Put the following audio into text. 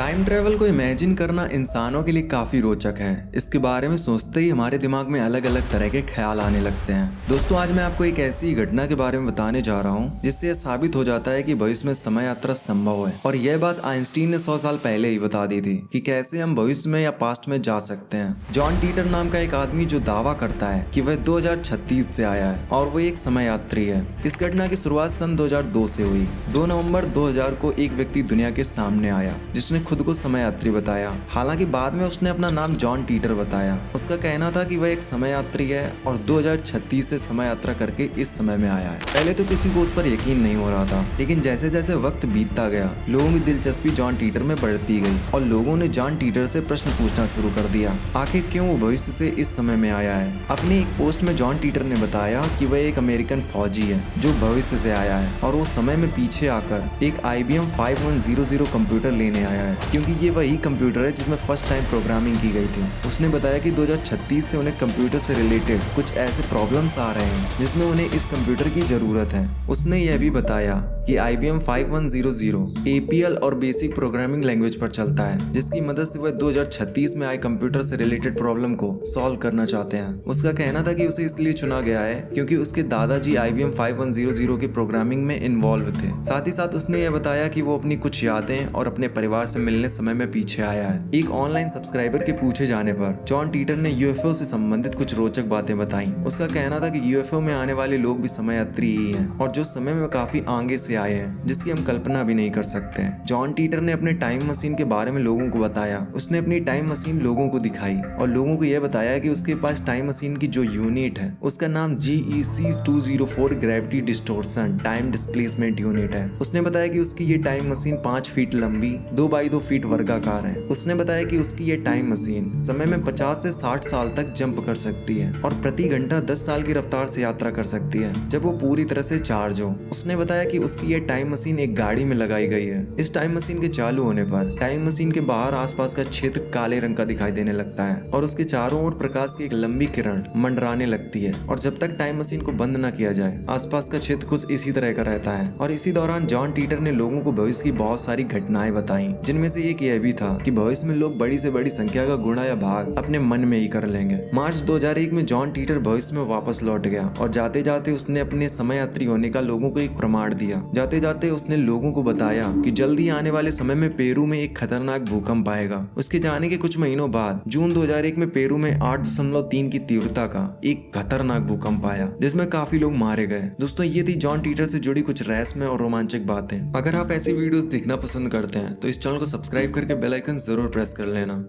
Time travel को imagine करना इंसानों के लिए काफी रोचक है। इसके बारे में सोचते ही हमारे दिमाग में अलग अलग तरह के ख्याल आने लगते हैं। दोस्तों, आज मैं आपको एक ऐसी घटना के बारे में बताने जा रहा हूँ जिससे यह साबित हो जाता है कि भविष्य में समय यात्रा संभव है। और यह बात आइंस्टीन ने 100 साल पहले ही बता दी थी कि कैसे हम भविष्य में या पास्ट में जा सकते हैं। जॉन टीटर नाम का एक आदमी जो दावा करता है कि वह 2036 से आया है और वो एक समय यात्री है। इस घटना की शुरुआत सन 2002 से हुई। 2 नवंबर 2000 को एक व्यक्ति दुनिया के सामने आया जिसने खुद को समय यात्री बताया। हालांकि बाद में उसने अपना नाम जॉन टीटर बताया। उसका कहना था कि वह एक समय यात्री है और 2036 से समय यात्रा करके इस समय में आया है। पहले तो किसी को उस पर यकीन नहीं हो रहा था, लेकिन जैसे जैसे वक्त बीतता गया लोगों की दिलचस्पी जॉन टीटर में बढ़ती गई और लोगों ने जॉन टीटर से प्रश्न पूछना शुरू कर दिया। आखिर क्यों वो भविष्य से इस समय में आया है। अपनी एक पोस्ट में जॉन टीटर ने बताया कि वह एक अमेरिकन फौजी है जो भविष्य से आया है और वो समय में पीछे आकर एक IBM 5100 कंप्यूटर लेने आया है, क्योंकि ये वही कंप्यूटर है जिसमें फर्स्ट टाइम प्रोग्रामिंग की गई थी। उसने बताया कि 2036 से उन्हें कंप्यूटर से रिलेटेड कुछ ऐसे प्रॉब्लम्स आ रहे हैं जिसमें उन्हें इस कंप्यूटर की जरूरत है। उसने यह भी बताया कि IBM 5100 APL और बेसिक प्रोग्रामिंग लैंग्वेज पर चलता है, जिसकी मदद से वह 2036 में आए कंप्यूटर से रिलेटेड प्रॉब्लम को सॉल्व करना चाहते हैं। उसका कहना था कि उसे इसलिए चुना गया है क्योंकि उसके दादाजी IBM 5100 की प्रोग्रामिंग में इन्वॉल्व थे। साथ ही साथ उसने यह बताया कि वो अपनी कुछ यादें और अपने परिवार से मिलने समय में पीछे आया है। एक ऑनलाइन सब्सक्राइबर के पूछे जाने पर जॉन टीटर ने UFO से संबंधित कुछ रोचक बातें बताई। उसका कहना था कि UFO में आने वाले लोग भी समय यात्री ही हैं और जो समय में काफी आगे से आए हैं जिसकी हम कल्पना भी नहीं कर सकते हैं। जॉन टीटर ने अपने टाइम मशीन के बारे में लोगों को बताया। उसने अपनी टाइम मशीन लोगों को दिखाई और लोगों को यह बताया कि उसके पास टाइम मशीन की जो यूनिट है उसका नाम GEC 204 gravity distortion time displacement unit है। उसने बताया कि उसकी ये टाइम मशीन 5 फीट लंबी 2x2 फीट वर्गाकार है। उसने बताया कि उसकी ये टाइम मशीन समय में 50 से 60 साल तक जंप कर सकती है और प्रति घंटा 10 साल की रफ्तार से यात्रा कर सकती है जब वो पूरी तरह से चार्ज हो। उसने बताया कि उसकी ये टाइम मशीन एक गाड़ी में लगाई गई है। इस टाइम मशीन के चालू होने पर टाइम मशीन के बाहर आसपास का क्षेत्र काले रंग का दिखाई देने लगता है और उसके चारों ओर प्रकाश की एक लंबी किरण मंडराने लगती है और जब तक टाइम मशीन को बंद न किया जाए आसपास का क्षेत्र कुछ इसी तरह का रहता है। और इसी दौरान जॉन टीटर ने लोगों को भविष्य की बहुत सारी घटनाएं बताई, जिनमें से एक यह भी था कि भविष्य में लोग बड़ी से बड़ी संख्या का गुणा या भाग अपने मन में ही कर लेंगे। मार्च 2001 में जॉन टीटर भविष्य में वापस लौट गया और जाते जाते उसने अपने समय यात्री होने का लोगों को एक प्रमाण दिया। जाते जाते उसने लोगों को बताया कि जल्दी आने वाले समय में पेरू में एक खतरनाक भूकंप आएगा। उसके जाने के कुछ महीनों बाद जून 2001 में पेरू में 8.3 की तीव्रता का एक खतरनाक भूकंप आया जिसमें काफी लोग मारे गए। दोस्तों, ये थी जॉन टीटर से जुड़ी कुछ रहस्यमय और रोमांचक बातें। अगर आप ऐसी वीडियोस देखना पसंद करते हैं तो इस चैनल को सब्सक्राइब करके बेल आइकन जरूर प्रेस कर लेना।